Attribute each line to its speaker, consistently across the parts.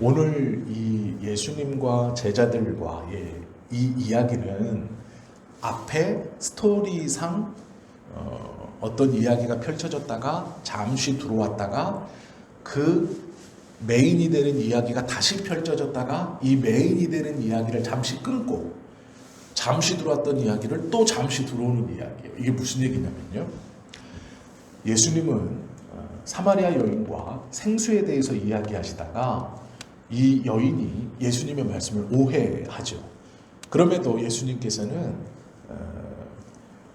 Speaker 1: 오늘 이 예수님과 제자들과의 이 이야기는 앞에 스토리상 어떤 이야기가 펼쳐졌다가 잠시 들어왔다가 그 메인이 되는 이야기가 다시 펼쳐졌다가 이 메인이 되는 이야기를 잠시 끊고 잠시 들어왔던 이야기를 또 잠시 들어오는 이야기예요. 이게 무슨 얘기냐면요. 예수님은 사마리아 여인과 생수에 대해서 이야기하시다가 이 여인이 예수님의 말씀을 오해하죠. 그럼에도 예수님께서는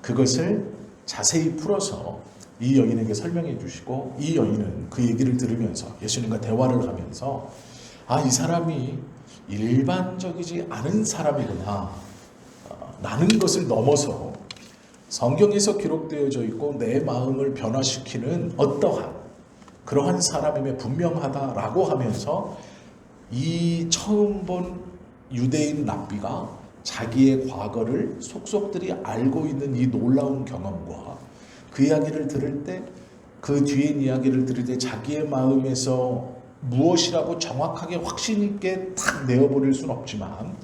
Speaker 1: 그것을 자세히 풀어서 이 여인에게 설명해 주시고 이 여인은 그 얘기를 들으면서 예수님과 대화를 하면서 이 사람이 일반적이지 않은 사람이구나 라는 것을 넘어서 성경에서 기록되어져 있고 내 마음을 변화시키는 어떠한 그러한 사람임에 분명하다라고 하면서 이 처음 본 유대인 랍비가 자기의 과거를 속속들이 알고 있는 이 놀라운 경험과 그 이야기를 들을 때 그 뒤의 이야기를 들을 때 자기의 마음에서 무엇이라고 정확하게 확신 있게 탁 내어버릴 수는 없지만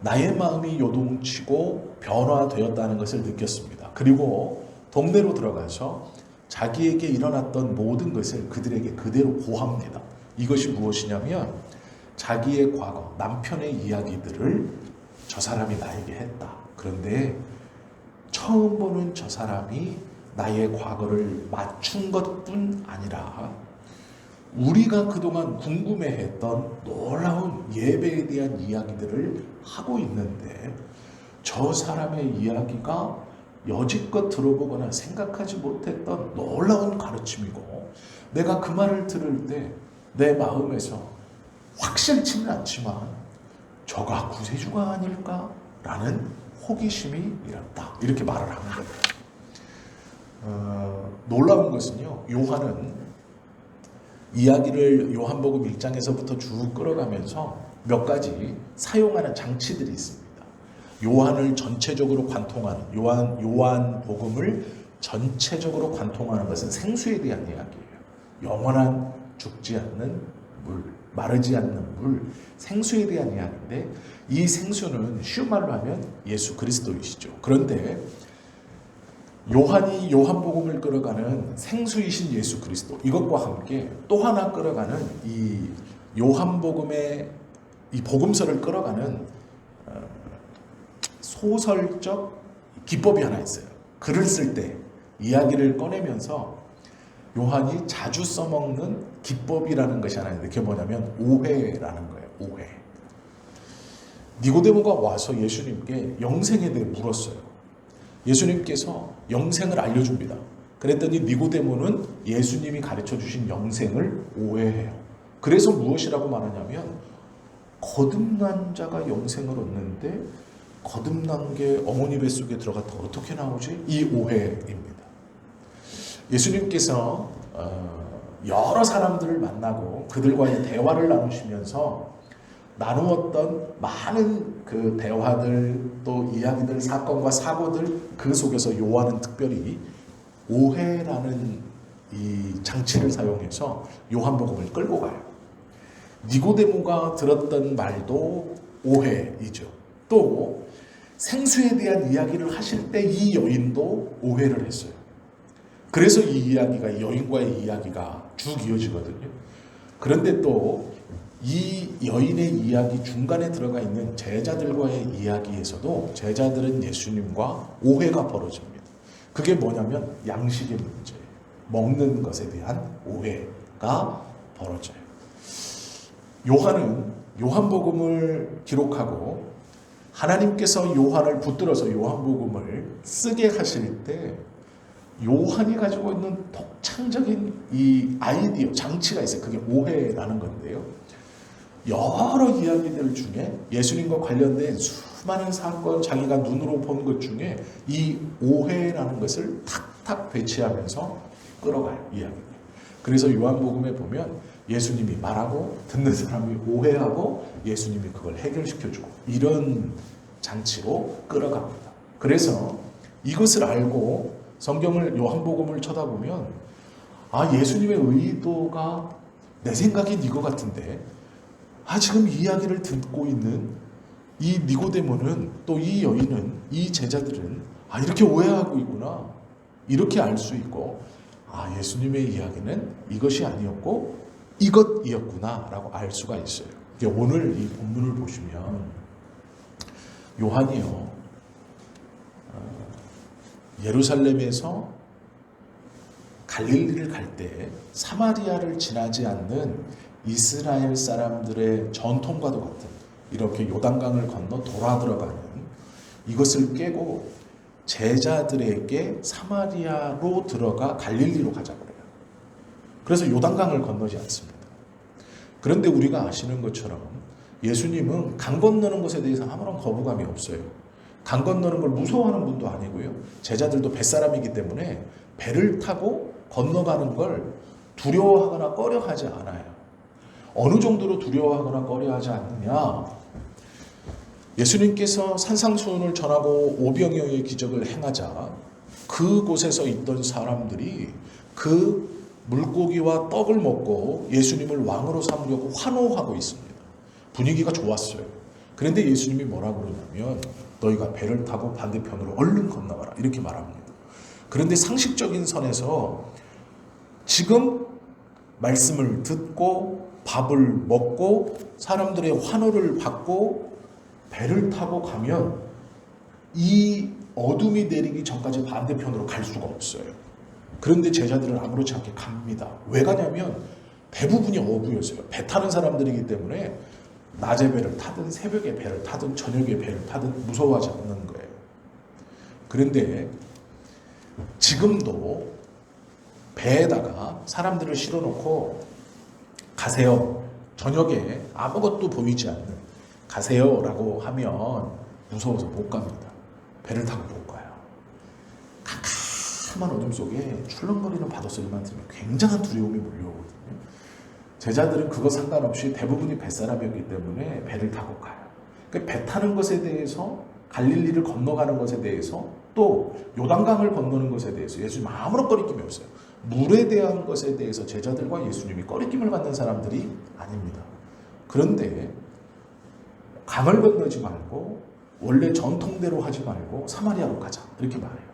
Speaker 1: 나의 마음이 요동치고 변화되었다는 것을 느꼈습니다. 그리고 동네로 들어가서 자기에게 일어났던 모든 것을 그들에게 그대로 고합니다. 이것이 무엇이냐면 자기의 과거, 남편의 이야기들을 저 사람이 나에게 했다. 그런데 처음 보는 저 사람이 나의 과거를 맞춘 것뿐 아니라 우리가 그동안 궁금해했던 놀라운 예배에 대한 이야기들을 하고 있는데 저 사람의 이야기가 여지껏 들어보거나 생각하지 못했던 놀라운 가르침이고 내가 그 말을 들을 때 내 마음에서 확실치는 않지만 저가 구세주가 아닐까라는 호기심이 일었다. 이렇게 말을 하는 거예요. 놀라운 것은요. 요한은 이야기를 요한복음 1장에서부터 쭉 끌어가면서 몇 가지 사용하는 장치들이 있습니다. 요한을 전체적으로 관통하는 요한복음을 전체적으로 관통하는 것은 생수에 대한 이야기예요. 영원한 죽지 않는 물, 마르지 않는 물, 생수에 대한 이야기인데 이 생수는 쉬운 말로 하면 예수 그리스도이시죠. 그런데 요한이 요한복음을 끌어가는 생수이신 예수 그리스도 이것과 함께 또 하나 끌어가는 이 요한복음의 이 복음서를 끌어가는 소설적 기법이 하나 있어요. 글을 쓸 때 이야기를 꺼내면서 요한이 자주 써먹는 기법이라는 것이 하나 있는데 그게 뭐냐면 오해라는 거예요. 오해. 니고데모가 와서 예수님께 영생에 대해 물었어요. 예수님께서 영생을 알려줍니다. 그랬더니 니고데모는 예수님이 가르쳐 주신 영생을 오해해요. 그래서 무엇이라고 말하냐면 거듭난 자가 영생을 얻는데 거듭난 게 어머니 뱃속에 들어갔다 어떻게 나오지? 이 오해입니다. 예수님께서 여러 사람들을 만나고 그들과의 대화를 나누시면서 나누었던 많은 그 대화들 또 이야기들 사건과 사고들 그 속에서 요한은 특별히 오해라는 이 장치를 사용해서 요한복음을 끌고 가요. 니고데모가 들었던 말도 오해이죠. 또 생수에 대한 이야기를 하실 때 이 여인도 오해를 했어요. 그래서 이 이야기가 여인과의 이야기가 쭉 이어지거든요. 그런데 또 이 여인의 이야기 중간에 들어가 있는 제자들과의 이야기에서도 제자들은 예수님과 오해가 벌어집니다. 그게 뭐냐면 양식의 문제예요. 먹는 것에 대한 오해가 벌어져요. 요한은 요한복음을 기록하고 하나님께서 요한을 붙들어서 요한복음을 쓰게 하실 때 요한이 가지고 있는 독창적인 이 아이디어, 장치가 있어요. 그게 오해라는 건데요. 여러 이야기들 중에 예수님과 관련된 수많은 사건, 자기가 눈으로 본 것 중에 이 오해라는 것을 탁탁 배치하면서 끌어가요. 이야기를. 그래서 요한복음에 보면 예수님이 말하고 듣는 사람이 오해하고 예수님이 그걸 해결시켜주고 이런 장치로 끌어갑니다. 그래서 이것을 알고 성경을 요한복음을 쳐다보면 예수님의 의도가 내 생각엔 이거 같은데 지금 이 이야기를 듣고 있는 이 니고데모는, 또 이 여인은, 이 제자들은 이렇게 오해하고 있구나, 이렇게 알 수 있고, 예수님의 이야기는 이것이 아니었고 이것이었구나 라고 알 수가 있어요. 오늘 이 본문을 보시면 요한이요, 예루살렘에서 갈릴리를 갈 때 사마리아를 지나지 않는 이스라엘 사람들의 전통과도 같은 이렇게 요단강을 건너 돌아 들어가는 이것을 깨고 제자들에게 사마리아로 들어가 갈릴리로 가자고 그래요. 그래서 요단강을 건너지 않습니다. 그런데 우리가 아시는 것처럼 예수님은 강 건너는 것에 대해서 아무런 거부감이 없어요. 강 건너는 걸 무서워하는 분도 아니고요. 제자들도 뱃사람이기 때문에 배를 타고 건너가는 걸 두려워하거나 꺼려하지 않아요. 어느 정도로 두려워하거나 꺼려하지 않느냐? 예수님께서 산상수훈을 전하고 오병이어의 기적을 행하자 그곳에서 있던 사람들이 그 물고기와 떡을 먹고 예수님을 왕으로 삼으려고 환호하고 있습니다. 분위기가 좋았어요. 그런데 예수님이 뭐라고 그러냐면 너희가 배를 타고 반대편으로 얼른 건너가라 이렇게 말합니다. 그런데 상식적인 선에서 지금 말씀을 듣고 밥을 먹고 사람들의 환호를 받고 배를 타고 가면 이 어둠이 내리기 전까지 반대편으로 갈 수가 없어요. 그런데 제자들은 아무렇지 않게 갑니다. 왜 가냐면 대부분이 어부였어요. 배 타는 사람들이기 때문에 낮에 배를 타든 새벽에 배를 타든 저녁에 배를 타든 무서워하지 않는 거예요. 그런데 지금도 배에다가 사람들을 실어놓고 가세요. 저녁에 아무것도 보이지 않는 가세요라고 하면 무서워서 못 갑니다. 배를 타고 못 가요. 캄캄한 어둠 속에 출렁거리는 바닷소리만 들으면 굉장한 두려움이 몰려오거든요. 제자들은 그거 상관없이 대부분이 뱃사람이었기 때문에 배를 타고 가요. 그러니까 배 타는 것에 대해서, 갈릴리를 건너가는 것에 대해서, 또 요단강을 건너는 것에 대해서 예수님 아무런 꺼리낌이 없어요. 물에 대한 것에 대해서 제자들과 예수님이 꺼리낌을 받는 사람들이 아닙니다. 그런데 강을 건너지 말고 원래 전통대로 하지 말고 사마리아로 가자 이렇게 말해요.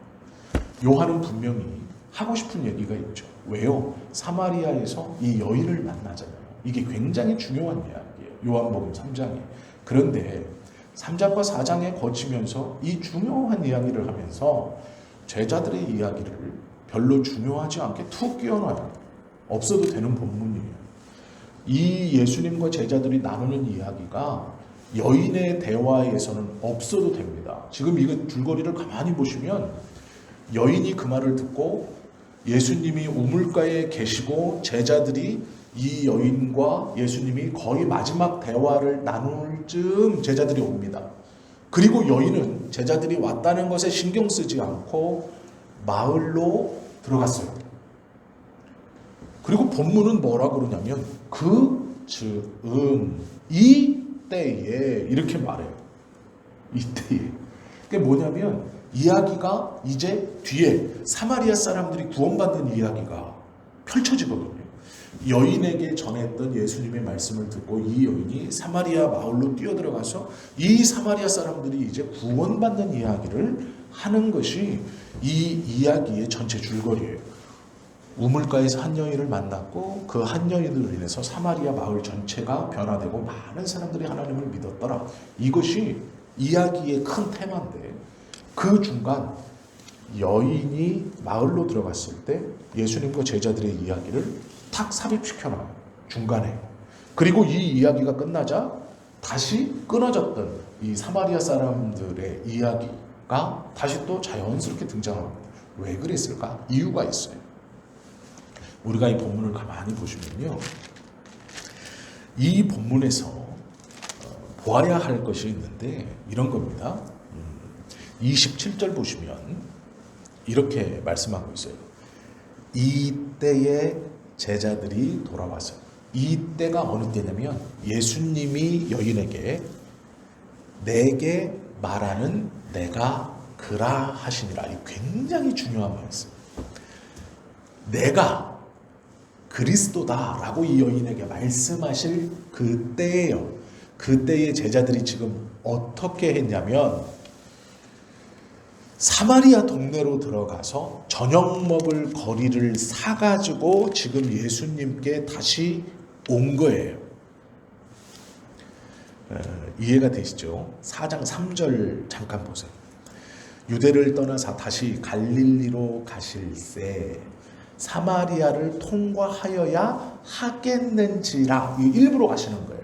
Speaker 1: 요한은 분명히 하고 싶은 얘기가 있죠. 왜요? 사마리아에서 이 여인을 만나잖아요. 이게 굉장히 중요한 이야기예요. 요한복음 3장에. 그런데 3장과 4장에 거치면서 이 중요한 이야기를 하면서 제자들의 이야기를 별로 중요하지 않게 툭 끼워놔요. 없어도 되는 본문이에요. 이 예수님과 제자들이 나누는 이야기가 여인의 대화에서는 없어도 됩니다. 지금 이거 줄거리를 가만히 보시면 여인이 그 말을 듣고 예수님이 우물가에 계시고 제자들이 이 여인과 예수님이 거의 마지막 대화를 나눌 즈음 제자들이 옵니다. 그리고 여인은 제자들이 왔다는 것에 신경 쓰지 않고 마을로 들어갔어요. 그리고 본문은 뭐라고 그러냐면 그 즈음 이때에 이렇게 말해요. 이때에. 그게 뭐냐면 이야기가 이제 뒤에 사마리아 사람들이 구원받는 이야기가 펼쳐지거든요. 여인에게 전했던 예수님의 말씀을 듣고 이 여인이 사마리아 마을로 뛰어들어가서 이 사마리아 사람들이 이제 구원받는 이야기를 하는 것이 이 이야기의 전체 줄거리예요. 우물가에서 한 여인을 만났고 그 한 여인으로 인해서 사마리아 마을 전체가 변화되고 많은 사람들이 하나님을 믿었더라. 이것이 이야기의 큰 테마인데 그 중간 여인이 마을로 들어갔을 때 예수님과 제자들의 이야기를 탁 삽입시켜놔요. 중간에. 그리고 이 이야기가 끝나자 다시 끊어졌던 이 사마리아 사람들의 이야기가 다시 또 자연스럽게 등장합니다. 왜 그랬을까? 이유가 있어요. 우리가 이 본문을 가만히 보시면요. 이 본문에서 보아야 할 것이 있는데 이런 겁니다. 27절 보시면 이렇게 말씀하고 있어요. 이때에 제자들이 돌아와서, 이때가 어느 때냐면 예수님이 여인에게 내게 말하는 내가 그라 하시니라. 이 굉장히 중요한 말씀. 내가 그리스도다라고 이 여인에게 말씀하실 그때예요. 그때의 제자들이 지금 어떻게 했냐면 사마리아 동네로 들어가서 저녁 먹을 거리를 사가지고 지금 예수님께 다시 온 거예요. 이해가 되시죠? 4장 3절 잠깐 보세요. 유대를 떠나서 다시 갈릴리로 가실새 사마리아를 통과하여야 하겠는지라. 일부러 가시는 거예요.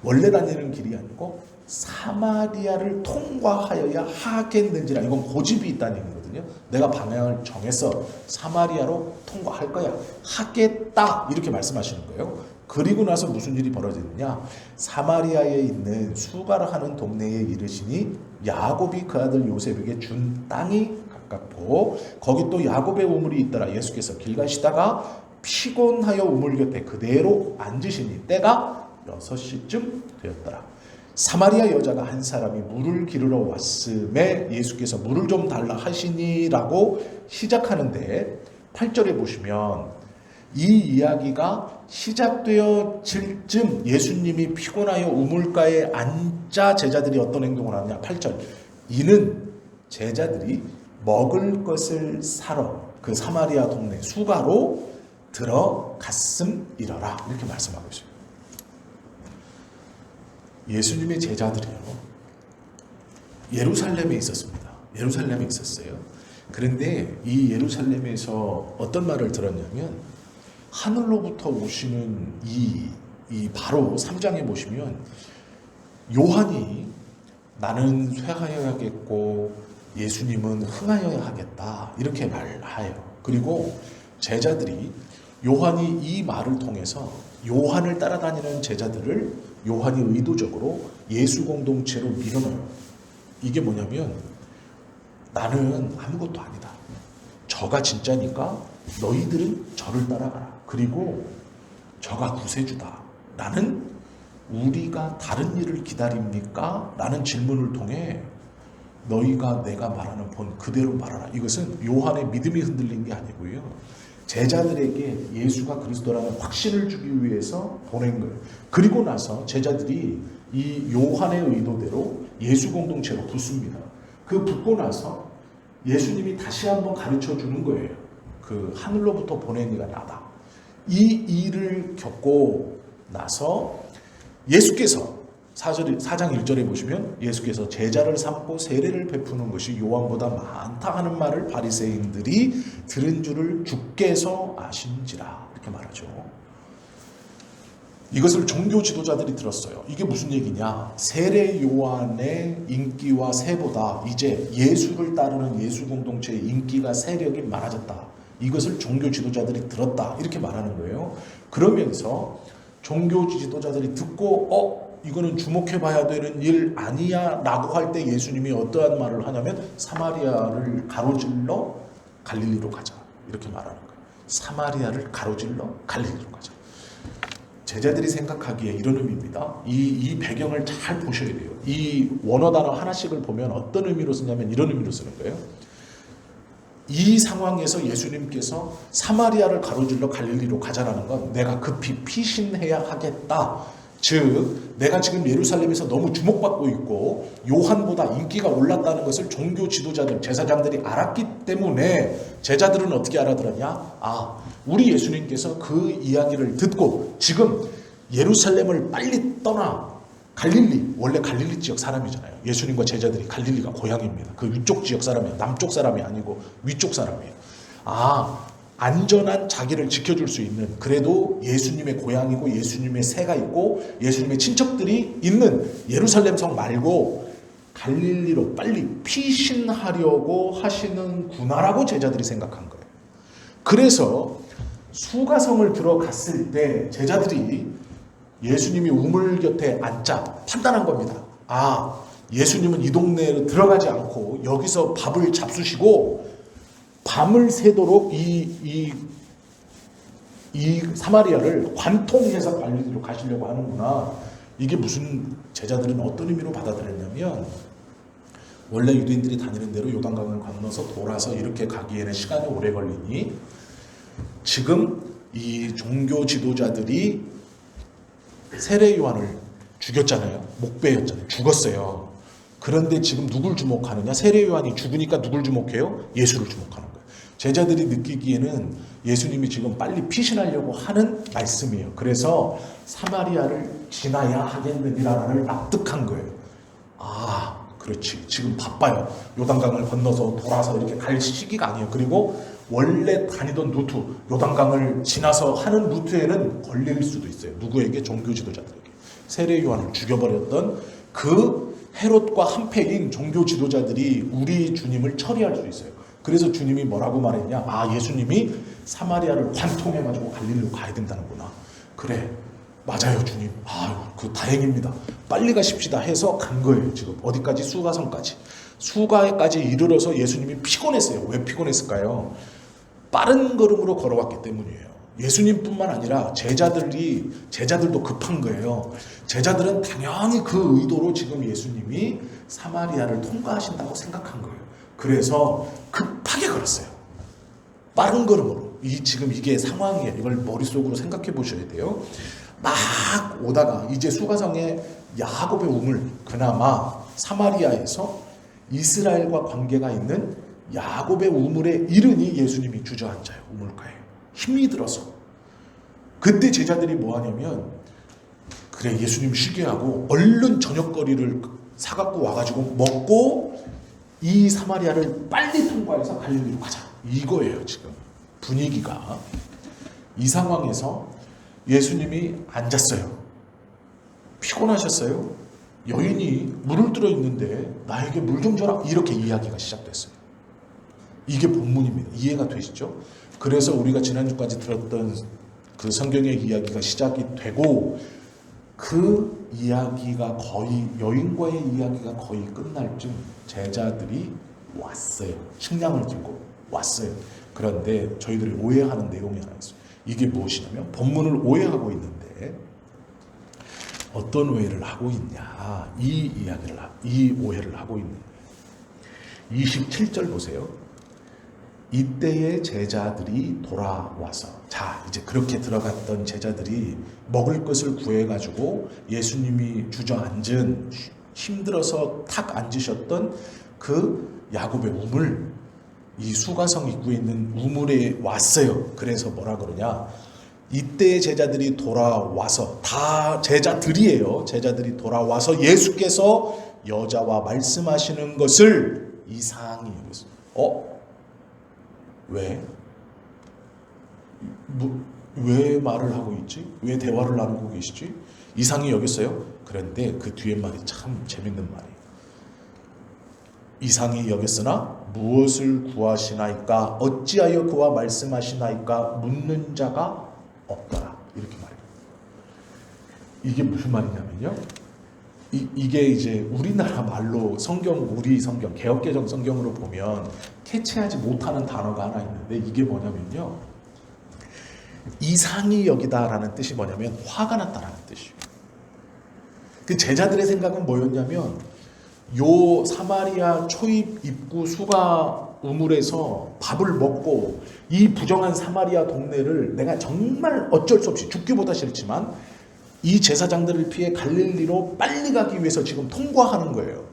Speaker 1: 원래 다니는 길이 아니고 사마리아를 통과하여야 하겠는지라. 이건 고집이 있다는 얘기거든요. 내가 방향을 정해서 사마리아로 통과할 거야. 하겠다. 이렇게 말씀하시는 거예요. 그리고 나서 무슨 일이 벌어지느냐. 사마리아에 있는 수가라 하는 동네에 이르시니 야곱이 그 아들 요셉에게 준 땅이 가깝고 거기 또 야곱의 우물이 있더라. 예수께서 길 가시다가 피곤하여 우물 곁에 그대로 앉으시니 때가 6시쯤 되었더라. 사마리아 여자가 한 사람이 물을 기르러 왔음에 예수께서 물을 좀 달라 하시니라고 시작하는데 8절에 보시면 이 이야기가 시작되어질 쯤 예수님이 피곤하여 우물가에 앉자 제자들이 어떤 행동을 하느냐. 8절 이는 제자들이 먹을 것을 사러 그 사마리아 동네 수가로 들어갔음이러라. 이렇게 말씀하고 있어요. 예수님의 제자들이요, 예루살렘에 있었습니다. 예루살렘에 있었어요. 그런데 이 예루살렘에서 어떤 말을 들었냐면 하늘로부터 오시는 이 바로 3장에 보시면 요한이 나는 쇠하여야겠고 예수님은 흥하여야 하겠다 이렇게 말해요. 그리고 제자들이 요한이 이 말을 통해서 요한을 따라다니는 제자들을 요한이 의도적으로 예수 공동체로 밀어넣어요. 이게 뭐냐면 나는 아무것도 아니다. 저가 진짜니까 너희들은 저를 따라가라. 그리고 저가 구세주다. 나는 우리가 다른 일을 기다립니까? 라는 질문을 통해 너희가 내가 말하는 본 그대로 말하라. 이것은 요한의 믿음이 흔들린 게 아니고요. 제자들에게 예수가 그리스도라는 확신을 주기 위해서 보낸 거예요. 그리고 나서 제자들이 이 요한의 의도대로 예수 공동체로 붙습니다. 그 붙고 나서 예수님이 다시 한번 가르쳐 주는 거예요. 그 하늘로부터 보낸 이가 나다. 이 일을 겪고 나서 예수께서 4장 1절에 보시면 예수께서 제자를 삼고 세례를 베푸는 것이 요한보다 많다 하는 말을 바리새인들이 들은 줄을 주께서 아신지라 이렇게 말하죠. 이것을 종교 지도자들이 들었어요. 이게 무슨 얘기냐. 세례 요한의 인기와 세보다 이제 예수를 따르는 예수 공동체의 인기가 세력이 많아졌다. 이것을 종교 지도자들이 들었다. 이렇게 말하는 거예요. 그러면서 종교 지도자들이 듣고 이거는 주목해봐야 되는 일 아니야 라고 할 때 예수님이 어떠한 말을 하냐면 사마리아를 가로질러 갈릴리로 가자 이렇게 말하는 거예요. 사마리아를 가로질러 갈릴리로 가자. 제자들이 생각하기에 이런 의미입니다. 이 배경을 잘 보셔야 돼요. 이 원어 단어 하나씩을 보면 어떤 의미로 쓰냐면 이런 의미로 쓰는 거예요. 이 상황에서 예수님께서 사마리아를 가로질러 갈릴리로 가자라는 건 내가 급히 피신해야 하겠다. 즉 내가 지금 예루살렘에서 너무 주목받고 있고 요한보다 인기가 올랐다는 것을 종교 지도자들, 제사장들이 알았기 때문에 제자들은 어떻게 알아들었냐? 우리 예수님께서 그 이야기를 듣고 지금 예루살렘을 빨리 떠나 갈릴리, 원래 갈릴리 지역 사람이잖아요. 예수님과 제자들이 갈릴리가 고향입니다. 그 위쪽 지역 사람이에요. 남쪽 사람이 아니고 위쪽 사람이에요. 안전한 자기를 지켜줄 수 있는, 그래도 예수님의 고향이고 예수님의 새가 있고 예수님의 친척들이 있는 예루살렘 성 말고 갈릴리로 빨리 피신하려고 하시는구나라고 제자들이 생각한 거예요. 그래서 수가성을 들어갔을 때 제자들이 예수님이 우물 곁에 앉자 판단한 겁니다. 예수님은 이 동네로 들어가지 않고 여기서 밥을 잡수시고 밤을 새도록 이 사마리아를 관통해서 갈릴리로 가시려고 하는구나. 이게 무슨, 제자들은 어떤 의미로 받아들였냐면 원래 유대인들이 다니는 대로 요단강을 건너서 돌아서 이렇게 가기에는 시간이 오래 걸리니 지금 이 종교 지도자들이 세례 요한을 죽였잖아요. 목배였잖아요. 죽었어요. 그런데 지금 누굴 주목하느냐? 세례 요한이 죽으니까 누굴 주목해요? 예수를 주목하는 거예요. 제자들이 느끼기에는 예수님이 지금 빨리 피신하려고 하는 말씀이에요. 그래서 사마리아를 지나야 하겠느니라를 납득한 거예요. 아, 그렇지. 지금 바빠요. 요단강을 건너서 돌아서 이렇게 갈 시기가 아니에요. 그리고 원래 다니던 루트, 요단강을 지나서 하는 루트에는 걸릴 수도 있어요. 누구에게? 종교 지도자들에게. 세례 요한을 죽여버렸던 그 헤롯과 한패인 종교 지도자들이 우리 주님을 처리할 수 있어요. 그래서 주님이 뭐라고 말했냐? 아, 예수님이 사마리아를 관통해가지고 갈릴리로 가야 된다는구나. 그래, 맞아요, 주님. 아유, 그 다행입니다. 빨리 가십시다 해서 간 거예요. 지금 어디까지? 수가성까지. 수가에까지 이르러서 예수님이 피곤했어요. 왜 피곤했을까요? 빠른 걸음으로 걸어왔기 때문이에요. 예수님뿐만 아니라 제자들도 급한 거예요. 제자들은 당연히 그 의도로 지금 예수님이 사마리아를 통과하신다고 생각한 거예요. 그래서 급하게 걸었어요. 빠른 걸음으로. 지금 이게 상황이에요. 이걸 머릿속으로 생각해 보셔야 돼요. 막 오다가 이제 수가성에 야곱의 우물, 그나마 사마리아에서 이스라엘과 관계가 있는 야곱의 우물에 이르니 예수님이 주저앉아요. 우물가에. 힘이 들어서. 그때 제자들이 뭐 하냐면, 그래, 예수님 쉬게 하고 얼른 저녁거리를 사갖고 와가지고 먹고 이 사마리아를 빨리 통과해서 갈릴리로 가자. 이거예요, 지금. 분위기가. 이 상황에서 예수님이 앉았어요. 피곤하셨어요? 여인이 물을 들어 있는데 나에게 물 좀 줘라. 이렇게 이야기가 시작됐어요. 이게 본문입니다. 이해가 되시죠? 그래서 우리가 지난주까지 들었던 그 성경의 이야기가 시작이 되고 그 이야기가 거의 여인과의 이야기가 거의 끝날 쯤 제자들이 왔어요. 식량을 들고 왔어요. 그런데 저희들이 오해하는 내용이 하나 있어요. 이게 무엇이냐면 본문을 오해하고 있는데 어떤 오해를 하고 있냐? 이 오해를 하고 있는 거예요. 27절 보세요. 이때의 제자들이 돌아와서, 자, 이제 그렇게 들어갔던 제자들이 먹을 것을 구해가지고 예수님이 주저앉은, 힘들어서 탁 앉으셨던 그 야곱의 우물, 이 수가성 입구에 있는 우물에 왔어요. 그래서 뭐라 그러냐? 이때의 제자들이 돌아와서, 다 제자들이에요. 제자들이 돌아와서 예수께서 여자와 말씀하시는 것을 이상히 여겼어요. 왜? 왜 말을 하고 있지? 왜 대화를 나누고 계시지? 이상히 여겼어요. 그런데 그 뒤에 말이 참 재밌는 말이에요. 이상히 여겼으나 무엇을 구하시나이까? 어찌하여 그와 말씀하시나이까? 묻는 자가 없더라. 이렇게 말해요. 이게 무슨 말이냐면요. 이게 이제 우리나라 말로 우리 성경, 개역개정 성경으로 보면 캐치하지 못하는 단어가 하나 있는데 이게 뭐냐면요. 이상히 여기다라는 뜻이 뭐냐면 화가 났다라는 뜻이에요. 그 제자들의 생각은 뭐였냐면 요 사마리아 초입 입구 수가 우물에서 밥을 먹고 이 부정한 사마리아 동네를 내가 정말 어쩔 수 없이 죽기보다 싫지만 이 제사장들을 피해 갈릴리로 빨리 가기 위해서 지금 통과하는 거예요.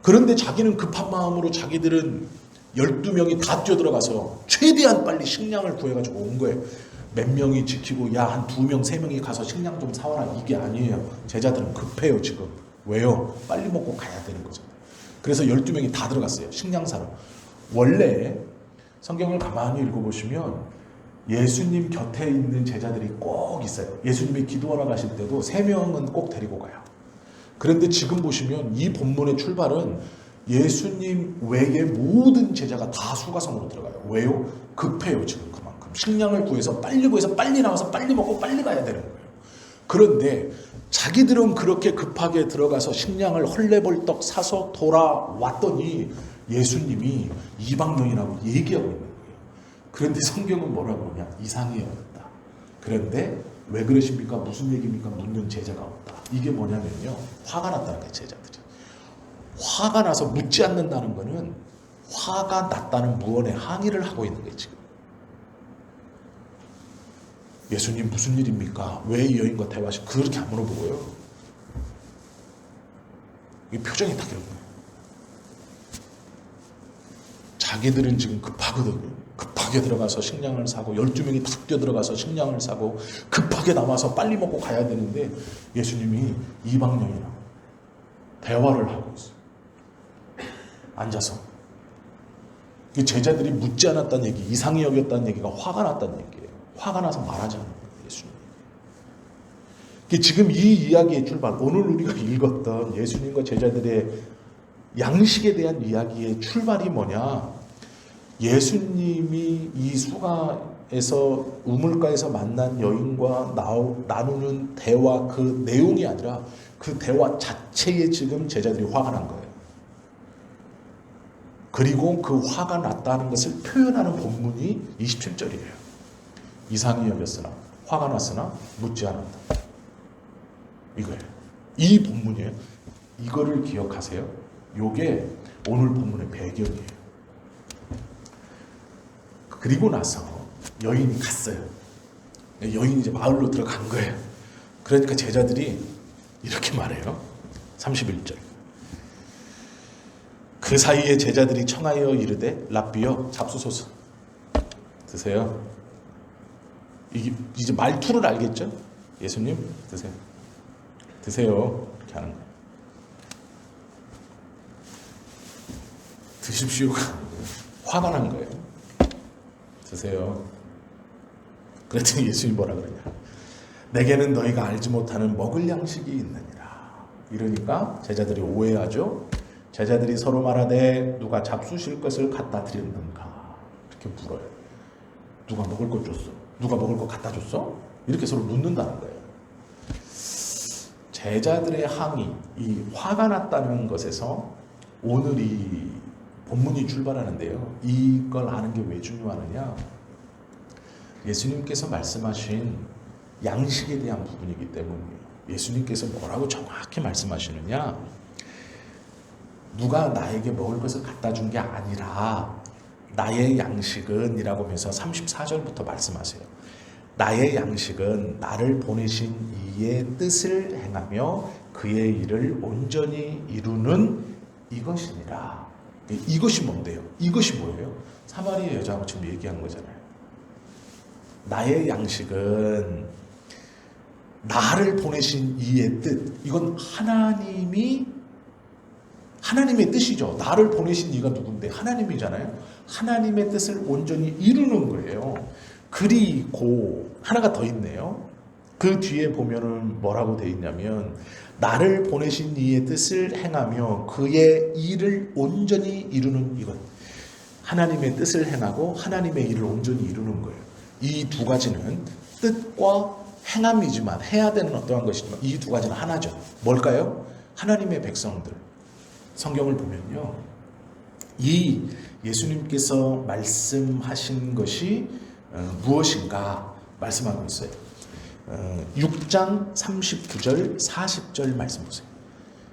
Speaker 1: 그런데 자기는 급한 마음으로 자기들은 12명이 다 뛰어들어가서 최대한 빨리 식량을 구해가지고 온 거예요. 몇 명이 지키고 야, 한 2명, 3명이 가서 식량 좀 사와라. 이게 아니에요. 제자들은 급해요, 지금. 왜요? 빨리 먹고 가야 되는 거죠. 그래서 12명이 다 들어갔어요. 식량 사러. 원래 성경을 가만히 읽어보시면 예수님 곁에 있는 제자들이 꼭 있어요. 예수님이 기도하러 가실 때도 3명은 꼭 데리고 가요. 그런데 지금 보시면 이 본문의 출발은 예수님 외에 모든 제자가 다 수가성으로 들어가요. 왜요? 급해요, 지금 그만큼. 식량을 구해서 빨리 나와서 빨리 먹고 빨리 가야 되는 거예요. 그런데 자기들은 그렇게 급하게 들어가서 식량을 헐레벌떡 사서 돌아왔더니 예수님이 이방 여인하고 얘기하고 있는 거예요. 그런데 성경은 뭐라고 그러냐? 이상히 여겼다. 그런데 왜 그러십니까? 무슨 얘기입니까? 묻는 제자가 없다. 이게 뭐냐면요. 화가 났다는 거예요, 제자들이. 화가 나서 묻지 않는다는 거는 화가 났다는 무언의 항의를 하고 있는 거예요, 지금. 예수님 무슨 일입니까? 왜 이 여인과 대화하시? 그렇게 안 물어보고요. 이 표정이 딱 이런 거예요. 자기들은 지금 급하거든요. 급하게 들어가서 식량을 사고 12명이 탁 뛰어들어가서 식량을 사고 급하게 나와서 빨리 먹고 가야 되는데 예수님이 이방 여인하고 대화를 하고 있어요. 앉아서. 제자들이 묻지 않았다는 얘기, 이상히 여겼다는 얘기가 화가 났다는 얘기예요. 화가 나서 말하지 않는 거예요. 예수님. 지금 이 이야기의 출발, 오늘 우리가 읽었던 예수님과 제자들의 양식에 대한 이야기의 출발이 뭐냐? 예수님이 이 수가에서 우물가에서 만난 여인과 나누는 대화 그 내용이 아니라 그 대화 자체에 지금 제자들이 화가 난 거예요. 그리고 그 화가 났다는 것을 표현하는 본문이 27절이에요. 이상히 여겼으나 화가 났으나 묻지 않았다. 이거예요. 이 본문이에요. 이거를 기억하세요. 요게 오늘 본문의 배경이에요. 그리고 나서 여인이 갔어요. 여인이 이제 마을로 들어간 거예요. 그러니까 제자들이 이렇게 말해요. 31절. 그 사이에 제자들이 청하여 이르되 랍비여 잡수소서. 드세요. 이제 말투를 알겠죠? 예수님 드세요. 드세요. 이렇게 하는 거예요. 드십시오가 화가 난 거예요. 드세요. 그랬더니 예수님이 뭐라 그러냐? 내게는 너희가 알지 못하는 먹을 양식이 있느니라. 이러니까 제자들이 오해하죠. 제자들이 서로 말하되 누가 잡수실 것을 갖다 드렸는가? 이렇게 물어요. 누가 먹을 것 줬어? 누가 먹을 것 갖다 줬어? 이렇게 서로 묻는다는 거예요. 제자들의 항의, 이 화가 났다는 것에서 오늘 이 본문이 출발하는데요. 이걸 아는 게 왜 중요하느냐? 예수님께서 말씀하신 양식에 대한 부분이기 때문이에요. 예수님께서 뭐라고 정확히 말씀하시느냐? 누가 나에게 먹을 것을 갖다 준 게 아니라 나의 양식은 이라고 하면서 34절부터 말씀하세요. 나의 양식은 나를 보내신 이의 뜻을 행하며 그의 일을 온전히 이루는 이것이니라. 이것이 뭔데요? 이것이 뭐예요? 사마리아 여자하고 지금 얘기한 거잖아요. 나의 양식은 나를 보내신 이의 뜻. 이건 하나님의 뜻이죠. 나를 보내신 이가 누군데? 하나님이잖아요. 하나님의 뜻을 온전히 이루는 거예요. 그리고 하나가 더 있네요. 그 뒤에 보면은 뭐라고 돼 있냐면 나를 보내신 이의 뜻을 행하며 그의 일을 온전히 이루는 이것. 하나님의 뜻을 행하고 하나님의 일을 온전히 이루는 거예요. 이 두 가지는 뜻과 행함이지만 해야 되는 어떠한 것이지만 이 두 가지는 하나죠. 뭘까요? 하나님의 백성들. 성경을 보면요. 이 예수님께서 말씀하신 것이 무엇인가 말씀하고 있어요. 6장 39절 40절 말씀 보세요.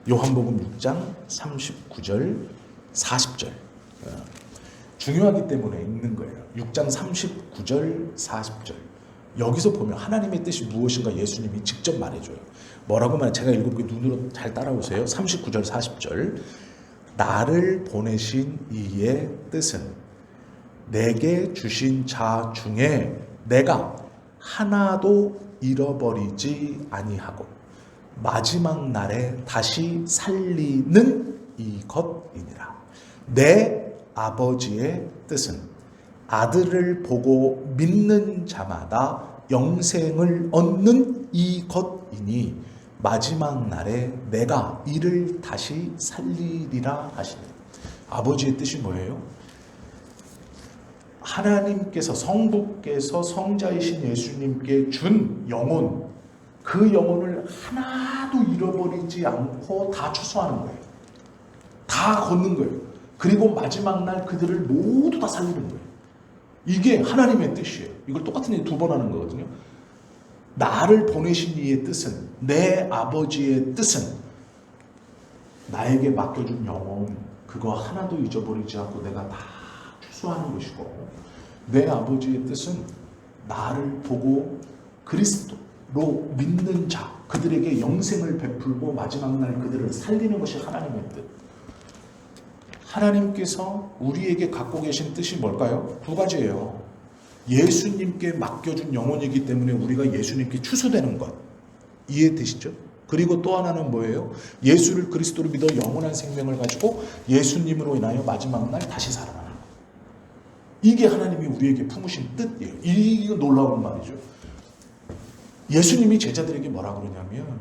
Speaker 1: 요한복음 6장 39절 40절 중요하기 때문에 읽는 거예요. 6장 39절 40절 여기서 보면 하나님의 뜻이 무엇인가 예수님이 직접 말해줘요. 뭐라고 말해? 제가 읽을게요. 눈으로 잘 따라오세요. 39절 40절 나를 보내신 이의 뜻은 내게 주신 자 중에 내가 하나도 잃어버리지 아니하고 마지막 날에 다시 살리는 이것이니라. 내 아버지의 뜻은 아들을 보고 믿는 자마다 영생을 얻는 이것이니 마지막 날에 내가 이를 다시 살리리라 하시니. 아버지의 뜻이 뭐예요? 하나님께서 성부께서 성자이신 예수님께 준 영혼, 그 영혼을 하나도 잃어버리지 않고 다 추수하는 거예요. 다 걷는 거예요. 그리고 마지막 날 그들을 모두 다 살리는 거예요. 이게 하나님의 뜻이에요. 이걸 똑같은 일 두 번 하는 거거든요. 나를 보내신 이의 뜻은, 내 아버지의 뜻은 나에게 맡겨준 영혼 그거 하나도 잊어버리지 않고 내가 다 추수하는 것이고, 내 아버지의 뜻은 나를 보고 그리스도로 믿는 자, 그들에게 영생을 베풀고 마지막 날 그들을 살리는 것이 하나님의 뜻. 하나님께서 우리에게 갖고 계신 뜻이 뭘까요? 두 가지예요. 예수님께 맡겨준 영혼이기 때문에 우리가 예수님께 추수되는 것. 이해되시죠? 그리고 또 하나는 뭐예요? 예수를 그리스도로 믿어 영원한 생명을 가지고 예수님으로 인하여 마지막 날 다시 살아나는 것. 이게 하나님이 우리에게 품으신 뜻이에요. 이거 놀라운 말이죠. 예수님이 제자들에게 뭐라 그러냐면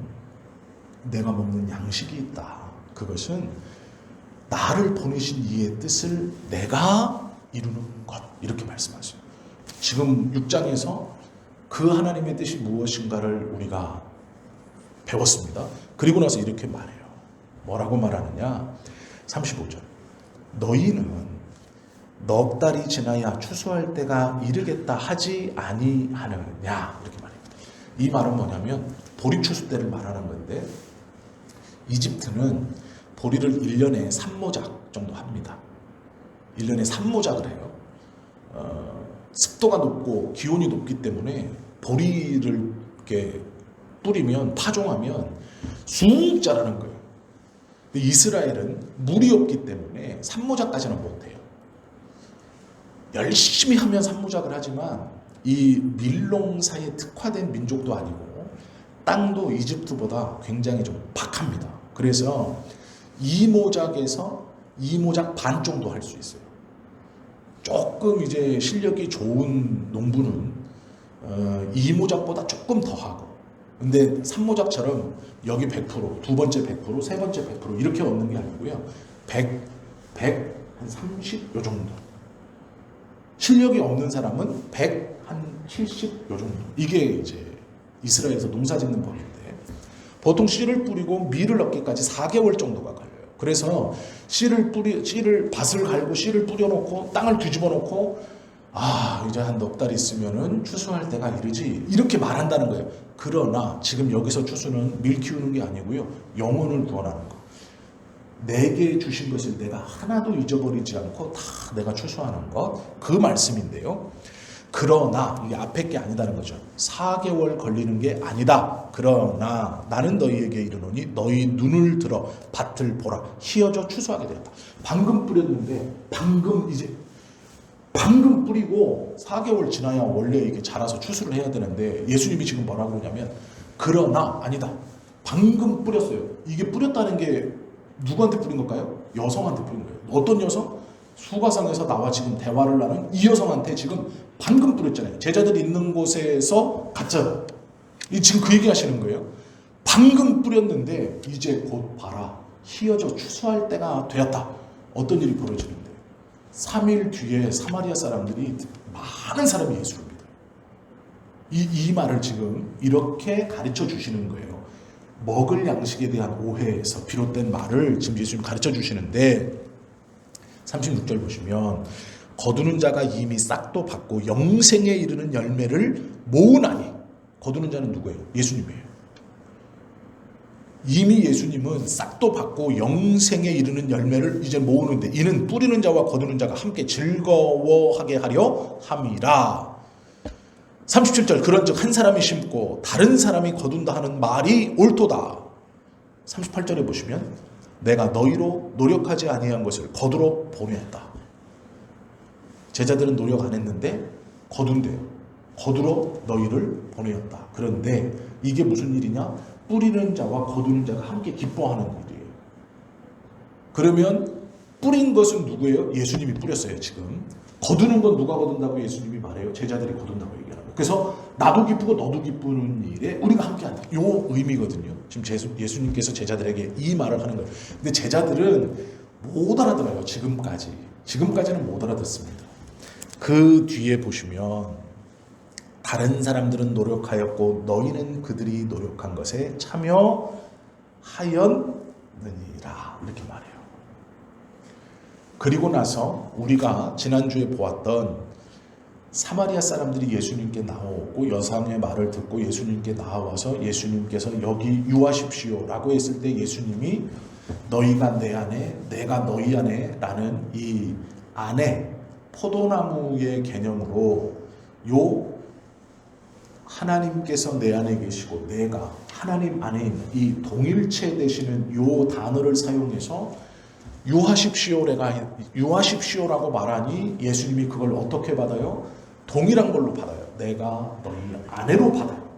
Speaker 1: 내가 먹는 양식이 있다. 그것은 나를 보내신 이의 뜻을 내가 이루는 것. 이렇게 말씀하세요. 지금 6장에서 그 하나님의 뜻이 무엇인가를 우리가 배웠습니다. 그리고 나서 이렇게 말해요. 뭐라고 말하느냐? 35절. 너희는 넉 달이 지나야 추수할 때가 이르겠다 하지 아니하느냐? 이렇게 말해요. 이 말은 뭐냐면 보리 추수 때를 말하는 건데 이집트는 보리를 1년에 3모작 정도 합니다. 1년에 3모작을 해요. 습도가 높고 기온이 높기 때문에 보리를 이렇게 뿌리면 파종하면 쑥 자라는 거예요. 이스라엘은 물이 없기 때문에 3모작까지는 못해요. 열심히 하면 3모작을 하지만 이 밀농사에 특화된 민족도 아니고 땅도 이집트보다 굉장히 좀 박합니다. 그래서 2모작에서 2모작 반 정도 할 수 있어요. 조금 이제 실력이 좋은 농부는 2모작보다 조금 더 하고, 근데 3모작처럼 여기 100%, 두 번째 100%, 세 번째 100% 이렇게 얻는 게 아니고요. 100, 한 30 요 정도. 실력이 없는 사람은 100, 한 70 요 정도. 이게 이제 이스라엘에서 농사 짓는 법인데 보통 씨를 뿌리고 밀을 얻기까지 4개월 정도가 걸려요. 그래서 씨를 밭을 갈고 씨를 뿌려놓고 땅을 뒤집어 놓고 이제 한 넉 달 있으면은 추수할 때가 이르지 이렇게 말한다는 거예요. 그러나 지금 여기서 추수는 밀 키우는 게 아니고요. 영혼을 구원하는 거. 내게 주신 것을 내가 하나도 잊어버리지 않고 다 내가 추수하는 것. 그 말씀인데요. 그러나 이게 앞에 게 아니다는 거죠. 4개월 걸리는 게 아니다. 그러나 나는 너희에게 이르노니 너희 눈을 들어 밭을 보라. 희어져 추수하게 되었다. 방금 뿌렸는데 방금 뿌리고 4개월 지나야 원래 이게 자라서 추수를 해야 되는데 예수님이 지금 뭐라고 그러냐면 그러나 아니다. 방금 뿌렸어요. 이게 뿌렸다는 게 누구한테 뿌린 걸까요? 여성한테 뿌린 거예요. 어떤 여성? 수가상에서 나와 지금 대화를 나눈 이 여성한테 지금 방금 뿌렸잖아요. 제자들이 있는 곳에서 가짜. 지금 그 얘기 하시는 거예요. 방금 뿌렸는데 이제 곧 봐라. 희어져 추수할 때가 되었다. 어떤 일이 벌어지는데 3일 뒤에 사마리아 사람들이 많은 사람이 예수를 믿어요. 이 말을 지금 이렇게 가르쳐 주시는 거예요. 먹을 양식에 대한 오해에서 비롯된 말을 지금 예수님 가르쳐 주시는데 36절 보시면 거두는 자가 이미 싹도 받고 영생에 이르는 열매를 모으나니 거두는 자는 누구예요? 예수님이에요. 이미 예수님은 싹도 받고 영생에 이르는 열매를 이제 모으는데 이는 뿌리는 자와 거두는 자가 함께 즐거워하게 하려 함이라. 37절 그런즉 한 사람이 심고 다른 사람이 거둔다 하는 말이 옳도다. 38절에 보시면 내가 너희로 노력하지 아니한 것을 거두러 보냈다. 제자들은 노력 안 했는데 거둔대요. 거두러 너희를 보내었다. 그런데 이게 무슨 일이냐? 뿌리는 자와 거두는 자가 함께 기뻐하는 일이에요. 그러면 뿌린 것은 누구예요? 예수님이 뿌렸어요. 지금 거두는 건 누가 거둔다고 예수님이 말해요? 제자들이 거둔다고 얘기하는 거예요. 그래서 나도 기쁘고 너도 기쁘는 일에 우리가 함께 한다. 요 의미거든요. 지금 예수님께서 제자들에게 이 말을 하는 거예요. 근데 제자들은 못 알아들어요. 지금까지는 못 알아듣습니다. 그 뒤에 보시면 다른 사람들은 노력하였고 너희는 그들이 노력한 것에 참여하였느니라 이렇게 말해요. 그리고 나서 우리가 지난주에 보았던 사마리아 사람들이 예수님께 나오고 여상의 말을 듣고 예수님께 나와서 예수님께서 여기 유하십시오 라고 했을 때 예수님이 너희가 내 안에 내가 너희 안에 라는 이 안에 포도나무의 개념으로 요 하나님께서 내 안에 계시고 내가 하나님 안에 있는 이 동일체 되시는 요 단어를 사용해서 유하십시오라고 말하니 예수님이 그걸 어떻게 받아요? 동일한 걸로 받아요. 내가 너희 안에로 받아요.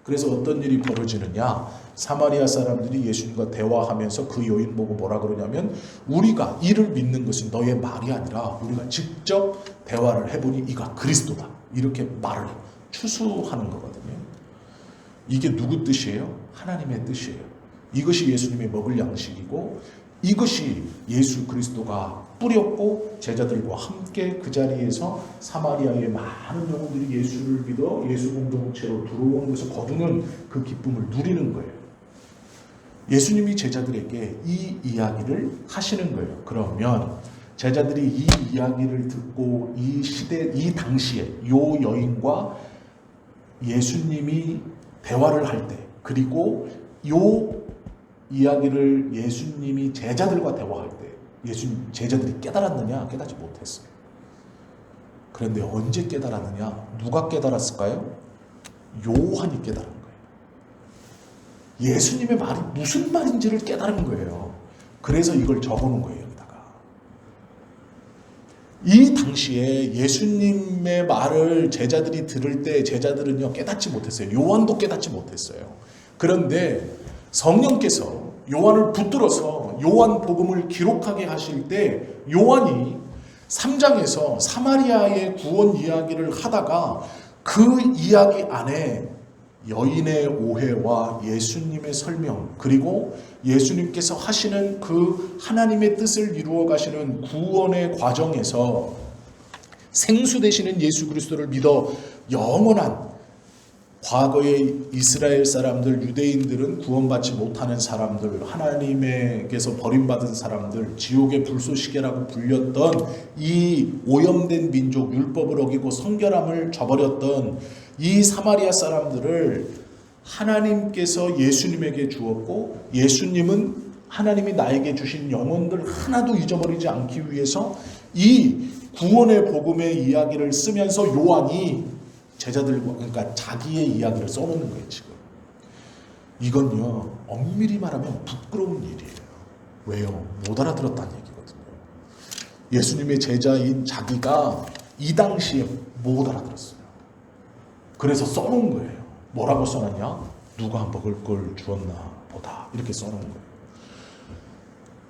Speaker 1: 그래서 어떤 일이 벌어지느냐? 사마리아 사람들이 예수님과 대화하면서 그 여인 보고 뭐라 그러냐면 우리가 이를 믿는 것은 너의 말이 아니라 우리가 직접 대화를 해보니 이가 그리스도다. 이렇게 말을 추수하는 거거든요. 이게 누구 뜻이에요? 하나님의 뜻이에요. 이것이 예수님이 먹을 양식이고 이것이 예수 그리스도가 뿌렸고 제자들과 함께 그 자리에서 사마리아의 많은 영혼들이 예수를 믿어 예수 공동체로 들어오는 것을 거두는 그 기쁨을 누리는 거예요. 예수님이 제자들에게 이 이야기를 하시는 거예요. 그러면 제자들이 이 이야기를 듣고 이 시대, 이 당시에 요 여인과 예수님이 대화를 할 때, 그리고 요 이야기를 예수님이 제자들과 대화할 때 예수님 제자들이 깨달았느냐? 깨닫지 못했어요. 그런데 언제 깨달았느냐? 누가 깨달았을까요? 요한이 깨달은 거예요. 예수님의 말이 무슨 말인지를 깨달은 거예요. 그래서 이걸 적어놓은 거예요, 여기다가. 이 당시에 예수님의 말을 제자들이 들을 때 제자들은요 깨닫지 못했어요. 요한도 깨닫지 못했어요. 그런데 성령께서 요한을 붙들어서 요한 복음을 기록하게 하실 때 요한이 3장에서 사마리아의 구원 이야기를 하다가 그 이야기 안에 여인의 오해와 예수님의 설명, 그리고 예수님께서 하시는 그 하나님의 뜻을 이루어 가시는 구원의 과정에서 생수 되시는 예수 그리스도를 믿어 영원한, 과거의 이스라엘 사람들, 유대인들은 구원받지 못하는 사람들, 하나님에게서 버림받은 사람들, 지옥의 불쏘시개라고 불렸던 이 오염된 민족, 율법을 어기고 성결함을 저버렸던 이 사마리아 사람들을 하나님께서 예수님에게 주었고, 예수님은 하나님이 나에게 주신 영혼들 하나도 잊어버리지 않기 위해서 이 구원의 복음의 이야기를 쓰면서 요한이 제자들과, 그러니까 자기의 이야기를 써놓는 거예요. 지금 이건요 엄밀히 말하면 부끄러운 일이에요. 왜요? 못 알아들었다는 얘기거든요. 예수님의 제자인 자기가 이 당시에 못 알아들었어요. 그래서 써놓은 거예요. 뭐라고 써놨냐? 누가 먹을 걸 주었나 보다, 이렇게 써놓은 거예요.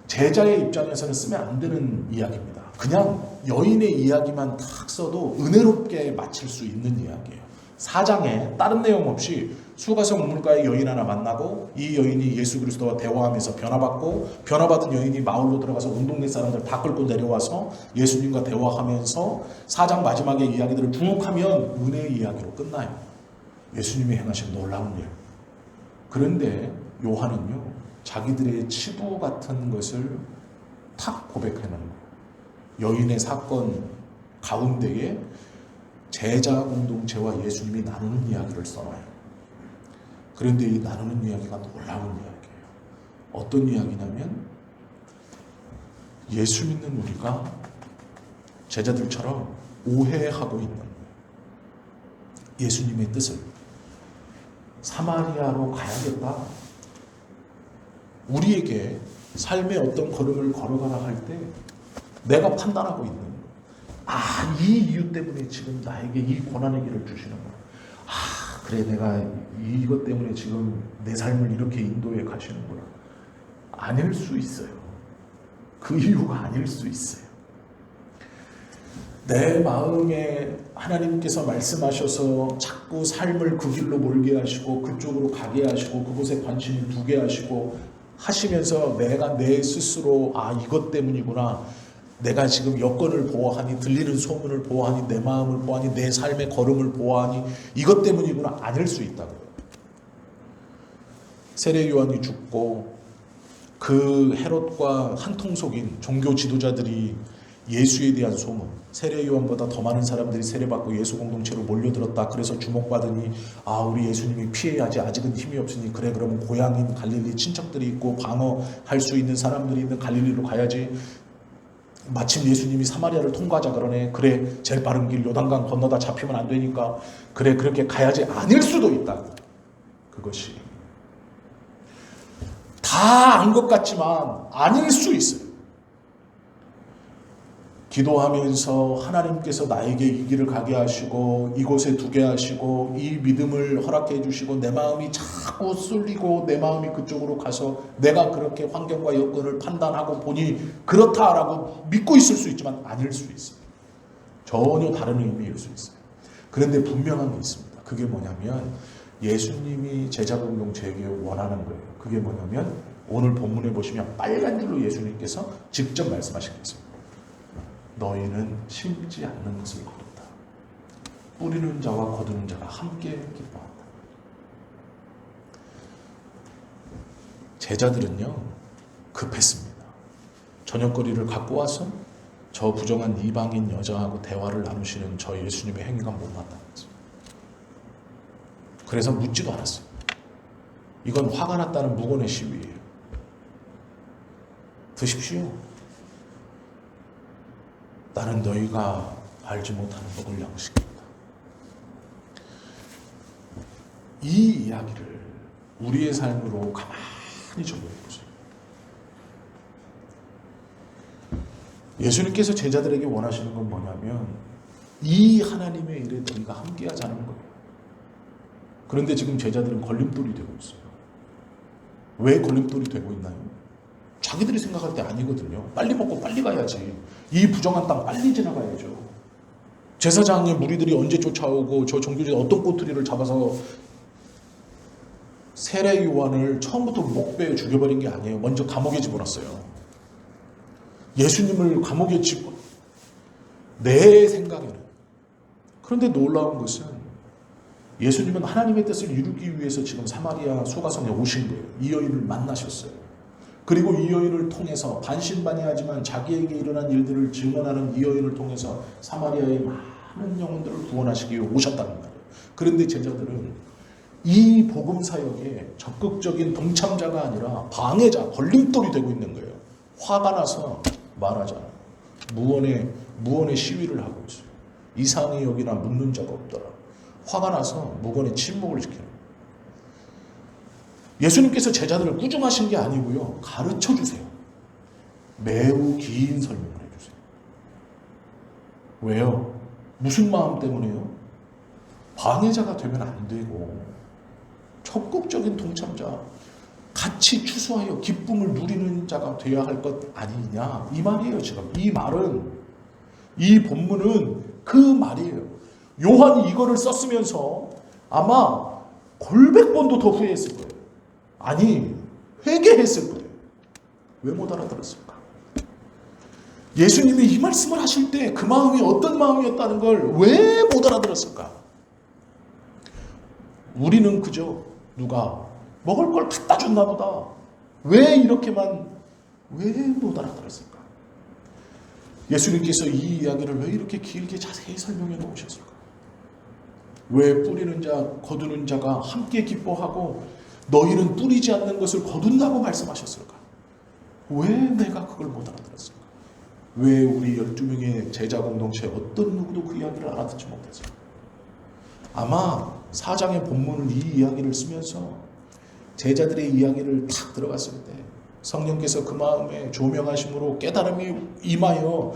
Speaker 1: 제자의 입장에서는 쓰면 안 되는 이야기입니다. 그냥 여인의 이야기만 탁 써도 은혜롭게 마칠 수 있는 이야기예요. 4장에 다른 내용 없이 수가성 우물가에 여인 하나 만나고 이 여인이 예수 그리스도와 대화하면서 변화받고, 변화받은 여인이 마을로 들어가서 온 동네 사람들 다 끌고 내려와서 예수님과 대화하면서 4장 마지막에 이야기들을 쭉 하면 은혜의 이야기로 끝나요. 예수님이 행하신 놀라운 일. 그런데 요한은요 자기들의 치부 같은 것을 탁 고백하는 거예요. 여인의 사건 가운데에 제자 공동체와 예수님이 나누는 이야기를 써놔요. 그런데 이 나누는 이야기가 놀라운 이야기예요. 어떤 이야기냐면 예수 믿는 우리가 제자들처럼 오해하고 있는 예수님의 뜻을, 사마리아로 가야겠다, 우리에게 삶의 어떤 걸음을 걸어가라 할 때 내가 판단하고 있는, 이 이유 때문에 지금 나에게 이 고난의 길을 주시는 거야. 그래, 내가 이것 때문에 지금 내 삶을 이렇게 인도해 가시는구나. 아닐 수 있어요. 그 이유가 아닐 수 있어요. 내 마음에 하나님께서 말씀하셔서 자꾸 삶을 그 길로 몰게 하시고 그쪽으로 가게 하시고 그곳에 관심을 두게 하시고 하시면서 내가 내 스스로 이것 때문이구나, 내가 지금 여건을 보아하니, 들리는 소문을 보아하니, 내 마음을 보아하니, 내 삶의 걸음을 보아하니 이것 때문이구나, 아닐 수 있다고요. 세례 요한이 죽고 그 헤롯과 한통 속인 종교 지도자들이 예수에 대한 소문, 세례 요한보다 더 많은 사람들이 세례받고 예수 공동체로 몰려들었다, 그래서 주목받으니 우리 예수님이 피해야지, 아직은 힘이 없으니 그래, 그러면 고향인 갈릴리 친척들이 있고 방어할 수 있는 사람들이 있는 갈릴리로 가야지. 마침 예수님이 사마리아를 통과하자 그러네. 그래, 제일 빠른 길 요단강 건너다 잡히면 안 되니까 그래, 그렇게 가야지. 아닐 수도 있다. 그것이 다 안 것 같지만 아닐 수 있어요. 기도하면서 하나님께서 나에게 이 길을 가게 하시고 이곳에 두게 하시고 이 믿음을 허락해 주시고 내 마음이 자꾸 쏠리고 내 마음이 그쪽으로 가서 내가 그렇게 환경과 여건을 판단하고 보니 그렇다라고 믿고 있을 수 있지만 아닐 수 있어요. 전혀 다른 의미일 수 있어요. 그런데 분명한 게 있습니다. 그게 뭐냐면 예수님이 제자 공동체에게 원하는 거예요. 그게 뭐냐면 오늘 본문에 보시면 빨간 줄로 예수님께서 직접 말씀하신 게 있습니다. 너희는 심지 않는 것을 거둔다. 뿌리는 자와 거두는 자가 함께 기뻐한다. 제자들은요 급했습니다. 저녁거리를 갖고 와서 저 부정한 이방인 여자하고 대화를 나누시는 저 예수님의 행위가 못마땅한 거죠. 그래서 묻지도 않았어요. 이건 화가 났다는 무건의 시위예요. 드십시오. 나는 너희가 알지 못하는 법을 양식합니다. 이 이야기를 우리의 삶으로 가만히 적용해보세요. 예수님께서 제자들에게 원하시는 건 뭐냐면 이 하나님의 일에 너희가 함께 하자는 거예요. 그런데 지금 제자들은 걸림돌이 되고 있어요. 왜 걸림돌이 되고 있나요? 자기들이 생각할 때 아니거든요. 빨리 먹고 빨리 가야지. 이 부정한 땅 빨리 지나가야죠. 제사장의 무리들이 언제 쫓아오고 저 종교제 어떤 꼬투리를 잡아서 세례 요한을 처음부터 목배에 죽여버린 게 아니에요. 먼저 감옥에 집어넣었어요. 예수님을 감옥에 내 생각에는. 그런데 놀라운 것은 예수님은 하나님의 뜻을 이루기 위해서 지금 사마리아 소가성에 오신 거예요. 이 여인을 만나셨어요. 그리고 이 여인을 통해서 반신반의하지만 자기에게 일어난 일들을 증언하는 이 여인을 통해서 사마리아의 많은 영혼들을 구원하시기 위해 오셨다는 말이에요. 그런데 제자들은 이 복음 사역에 적극적인 동참자가 아니라 방해자, 걸림돌이 되고 있는 거예요. 화가 나서 말하자. 무언의 시위를 하고 있어요. 이상히 여기나 묻는 자가 없더라. 화가 나서 무건의 침묵을 지키는 거예요. 예수님께서 제자들을 꾸중하신 게 아니고요. 가르쳐 주세요. 매우 긴 설명을 해주세요. 왜요? 무슨 마음 때문에요? 방해자가 되면 안 되고 적극적인 동참자, 같이 추수하여 기쁨을 누리는 자가 되어야 할 것 아니냐 이 말이에요. 지금 이 말은, 이 본문은 그 말이에요. 요한이 이거를 썼으면서 아마 골백 번도 더 후회했을 거예요. 아니, 회개했을 거예요. 왜 못 알아들었을까? 예수님이 이 말씀을 하실 때 그 마음이 어떤 마음이었다는 걸 왜 못 알아들었을까? 우리는 그저 누가 먹을 걸 갖다 줬나 보다. 왜 못 알아들었을까? 예수님께서 이 이야기를 왜 이렇게 길게 자세히 설명해 놓으셨을까? 왜 뿌리는 자, 거두는 자가 함께 기뻐하고 너희는 뿌리지 않는 것을 거둔다고 말씀하셨을까? 왜 내가 그걸 못 알아들었을까? 왜 우리 12명의 제자 공동체 어떤 누구도 그 이야기를 알아듣지 못했을까? 아마 4장의 본문을 이 이야기를 쓰면서 제자들의 이야기를 탁 들어갔을 때 성령께서 그 마음에 조명하심으로 깨달음이 임하여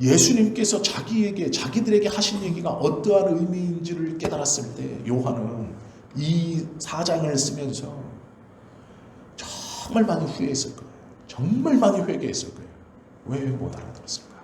Speaker 1: 예수님께서 자기들에게 하신 얘기가 어떠한 의미인지를 깨달았을 때 요한은 이 4장을 쓰면서 정말 많이 후회했을 거예요. 정말 많이 회개했을 거예요. 왜 못 알아들었을까?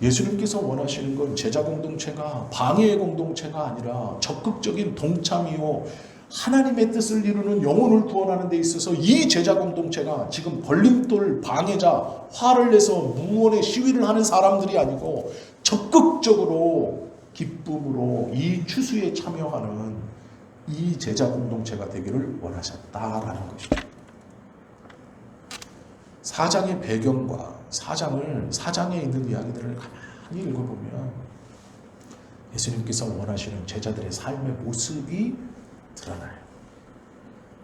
Speaker 1: 예수님께서 원하시는 건 제자 공동체가 방해의 공동체가 아니라 적극적인 동참이요 하나님의 뜻을 이루는 영혼을 구원하는 데 있어서 이 제자 공동체가 지금 걸림돌, 방해자, 화를 내서 무언의 시위를 하는 사람들이 아니고 적극적으로 기쁨으로 이 추수에 참여하는 이 제자 공동체가 되기를 원하셨다라는 것입니다. 4장의 배경과 4장에 있는 이야기들을 가만히 읽어보면 예수님께서 원하시는 제자들의 삶의 모습이 드러나요.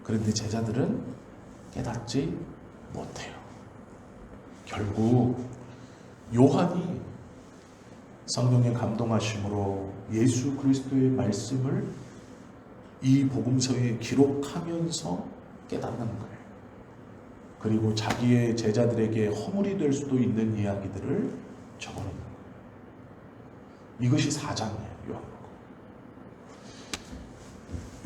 Speaker 1: 그런데 제자들은 깨닫지 못해요. 결국 요한이 성령의 감동하심으로 예수 그리스도의 말씀을 이 복음서에 기록하면서 깨닫는 거예요. 그리고 자기의 제자들에게 허물이 될 수도 있는 이야기들을 적어놓는 거예요. 이것이 사장이에요.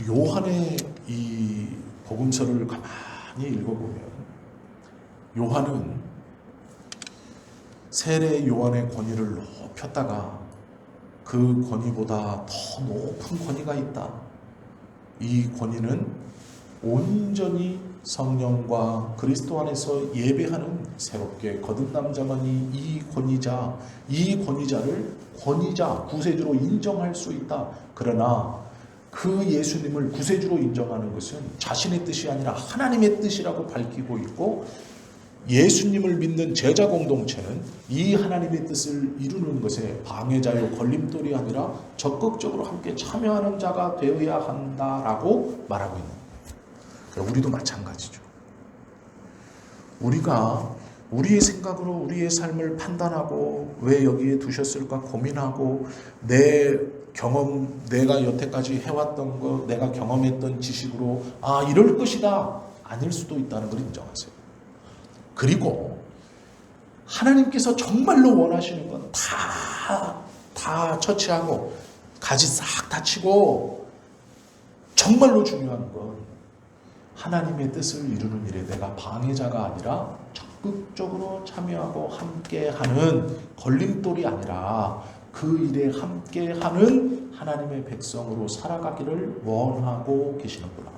Speaker 1: 요한의 이 복음서를 가만히 읽어보면 요한은 세례 요한의 권위를 높였다가 그 권위보다 더 높은 권위가 있다. 이 권위는 온전히 성령과 그리스도 안에서 예배하는 새롭게 거듭 남자만이 이 권위자를 권위자, 구세주로 인정할 수 있다. 그러나 그 예수님을 구세주로 인정하는 것은 자신의 뜻이 아니라 하나님의 뜻이라고 밝히고 있고, 예수님을 믿는 제자 공동체는 이 하나님의 뜻을 이루는 것에 방해자요 걸림돌이 아니라 적극적으로 함께 참여하는 자가 되어야 한다라고 말하고 있는 거예요. 우리도 마찬가지죠. 우리가 우리의 생각으로 우리의 삶을 판단하고 왜 여기에 두셨을까 고민하고 내 경험, 내가 여태까지 해왔던 것, 내가 경험했던 지식으로 이럴 것이다 아닐 수도 있다는 걸 인정하세요. 그리고 하나님께서 정말로 원하시는 건 다 처치하고 가지 싹 다 치고, 정말로 중요한 건 하나님의 뜻을 이루는 일에 내가 방해자가 아니라 적극적으로 참여하고 함께하는 걸림돌이 아니라 그 일에 함께하는 하나님의 백성으로 살아가기를 원하고 계시는구나.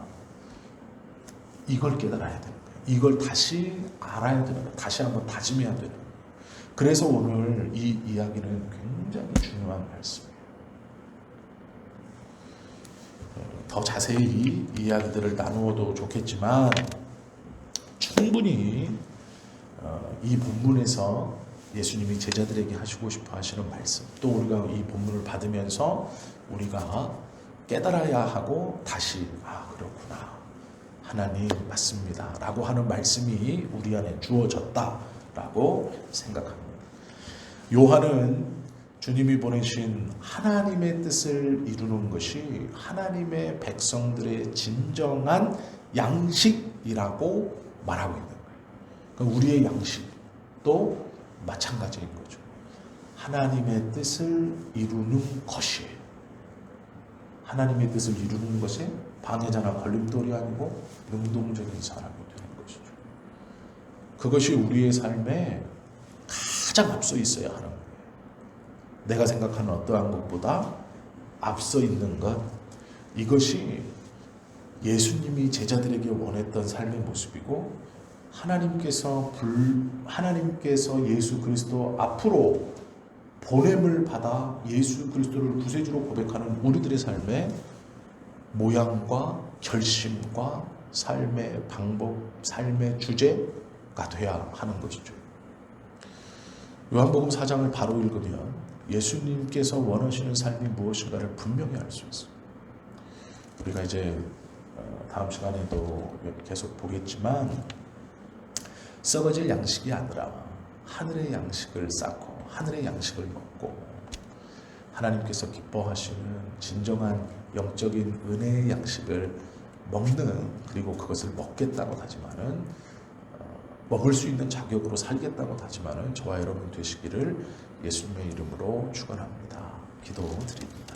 Speaker 1: 이걸 깨달아야 되는 거예요. 이걸 다시 알아야 되는 거예요. 다시 한번 다짐해야 되는 거예요. 그래서 오늘 이 이야기는 굉장히 중요한 말씀이에요. 더 자세히 이 이야기들을 나누어도 좋겠지만 충분히 이 본문에서 예수님이 제자들에게 하시고 싶어 하시는 말씀, 또 우리가 이 본문을 받으면서 우리가 깨달아야 하고 다시 그렇구나, 하나님 맞습니다 라고 하는 말씀이 우리 안에 주어졌다라고 생각합니다. 요한은 주님이 보내신 하나님의 뜻을 이루는 것이 하나님의 백성들의 진정한 양식이라고 말하고 있는 거예요. 그러니까 우리의 양식도 마찬가지인 거죠. 하나님의 뜻을 이루는 것이에요. 하나님의 뜻을 이루는 것에 방해자나 걸림돌이 아니고 능동적인 사람이 되는 것이죠. 그것이 우리의 삶에 가장 앞서 있어야 하는 거예요. 내가 생각하는 어떠한 것보다 앞서 있는 것, 이것이 예수님이 제자들에게 원했던 삶의 모습이고, 하나님께서 예수 그리스도 앞으로 보냄을 받아 예수 그리스도를 구세주로 고백하는 우리들의 삶의 모양과 결심과 삶의 방법, 삶의 주제가 돼야 하는 것이죠. 요한복음 4장을 바로 읽으면 예수님께서 원하시는 삶이 무엇인가를 분명히 알 수 있어요. 우리가 이제 다음 시간에도 계속 보겠지만, 썩어질 양식이 아니라 하늘의 양식을 쌓고 하늘의 양식을 먹고 하나님께서 기뻐하시는 진정한 영적인 은혜의 양식을 먹는, 그리고 그것을 먹겠다고 다짐하는, 먹을 수 있는 자격으로 살겠다고 다짐하는 저와 여러분 되시기를 예수님의 이름으로 축원합니다. 기도드립니다.